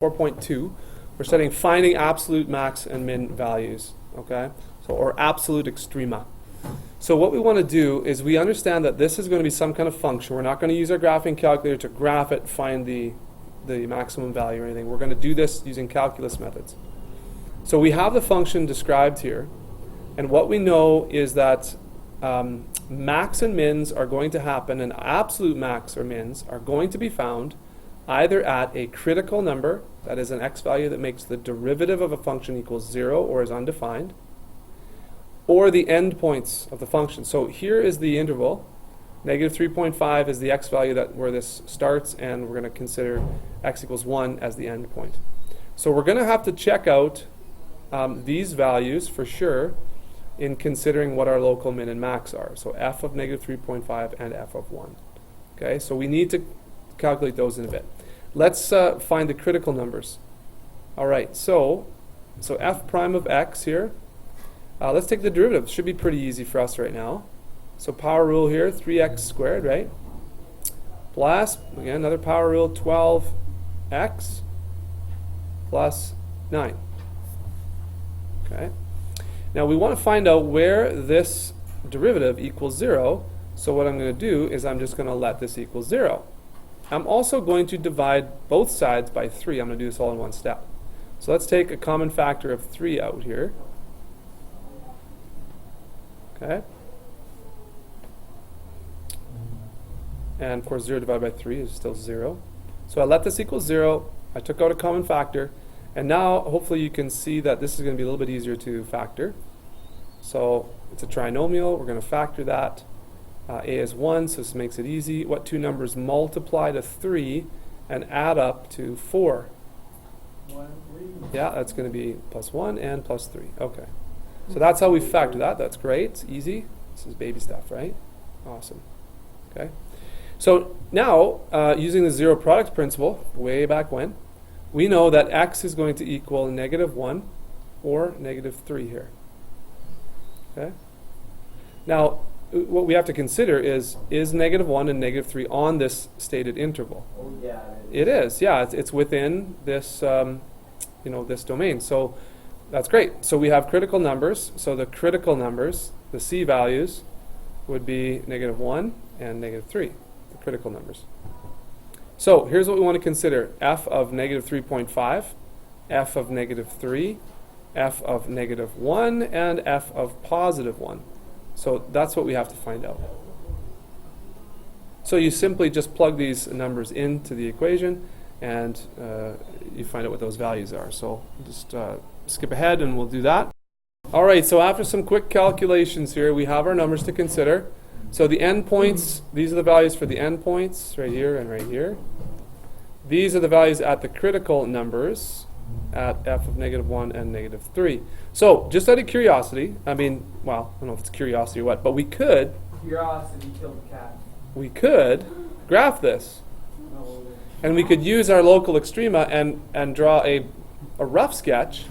4.2, we're studying finding absolute max and min values, okay? So, or absolute extrema. So what we want to do is we understand that this is going to be some kind of function. We're not going to use our graphing calculator to graph it, find the maximum value or anything. We're going to do this using calculus methods. So we have the function described here, and what we know is that max and mins are going to happen, and absolute max or mins are going to be found either at a critical number, that is an x value that makes the derivative of a function equals 0 or is undefined, or the endpoints of the function. So here is the interval. Negative 3.5 is the x value where this starts, and we're going to consider x equals 1 as the endpoint. So we're going to have to check out these values for sure in considering what our local min and max are. So f of negative 3.5 and f of 1. Okay, so we need to calculate those in a bit. Let's find the critical numbers. All right, so f prime of x here. Let's take the derivative. Should be pretty easy for us right now. So power rule here, 3x squared, right? Plus, again, another power rule, 12x plus 9. Okay. Now we want to find out where this derivative equals 0. So what I'm going to do is I'm just going to let this equal 0. I'm also going to divide both sides by 3. I'm going to do this all in one step. So let's take a common factor of 3 out here. Okay. And of course 0 divided by 3 is still 0. So I let this equal 0. I took out a common factor. And now hopefully you can see that this is going to be a little bit easier to factor. So it's a trinomial. We're going to factor that. A is 1, so this makes it easy. What two numbers multiply to 3 and add up to 4? 1 and 3. Yeah, that's going to be plus 1 and plus 3. Okay. So that's how we factor that. That's great. It's easy. This is baby stuff, right? Awesome. Okay. So now, using the zero product principle, way back when, we know that x is going to equal negative 1 or negative 3 here. Okay. Now, what we have to consider is negative 1 and negative 3 on this stated interval? Oh, yeah. It is. Yeah, it's within this, this domain. So that's great. So we have critical numbers. So the critical numbers, the c values, would be negative 1 and negative 3, the critical numbers. So here's what we want to consider. F of negative 3.5, f of negative 3, f of negative 1, and f of positive 1. So that's what we have to find out. So you simply just plug these numbers into the equation, and you find out what those values are. So just skip ahead and we'll do that. All right, so after some quick calculations here, we have our numbers to consider. So the endpoints, these are the values for the endpoints, right here and right here. These are the values at the critical numbers, at f of negative 1 and negative 3. So, just out of curiosity, I mean, well, I don't know if it's curiosity or what, but we could Curiosity killed the cat. we could graph this. No. And we could use our local extrema and draw a rough sketch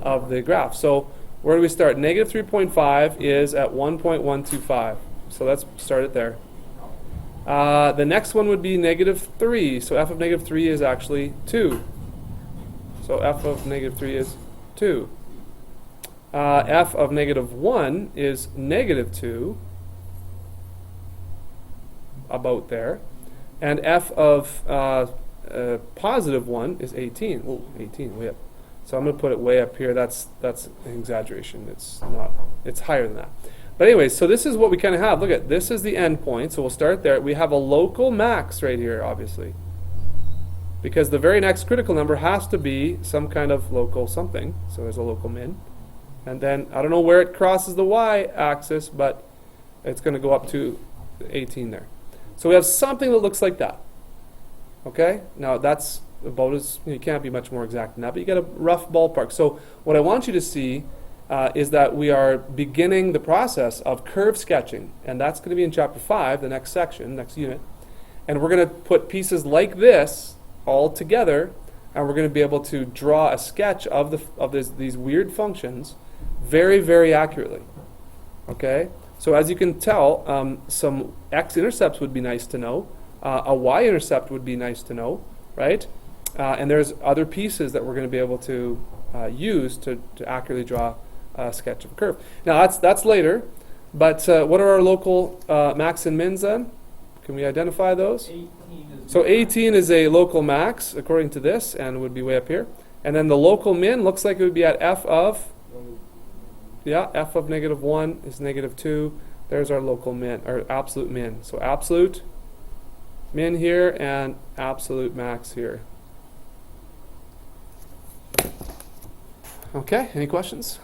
of the graph. So, where do we start? Negative 3.5 is at 1.125. So let's start it there. The next one would be negative 3. So f of negative 3 is actually 2. So f of negative 3 is 2. F of negative 1 is negative 2. About there. And f of positive 1 is 18. Oh, 18, way up. So I'm going to put it way up here. That's an exaggeration. It's higher than that. But anyways, so this is what we kind of have. Look at this is the endpoint. So we'll start there. We have a local max right here, obviously, because the very next critical number has to be some kind of local something. So there's a local min, and then I don't know where it crosses the y-axis, but it's going to go up to 18 there. So we have something that looks like that. Okay. Now that's about as you can't be much more exact than that, but you get a rough ballpark. So what I want you to see is that we are beginning the process of curve sketching, and that's going to be in chapter 5, the next section, next unit. And we're going to put pieces like this all together, and we're going to be able to draw a sketch of these weird functions very, very accurately. Okay? So as you can tell, some x-intercepts would be nice to know. A y-intercept would be nice to know, right? And there's other pieces that we're going to be able to use to accurately draw a sketch of a curve. Now that's later, but what are our local max and mins then? Can we identify those? 18 is. So 18 is a local max according to this and would be way up here. And then the local min looks like it would be at f of, yeah, f of -1 is -2. There's our local min, or absolute min. So absolute min here and absolute max here. Okay, any questions?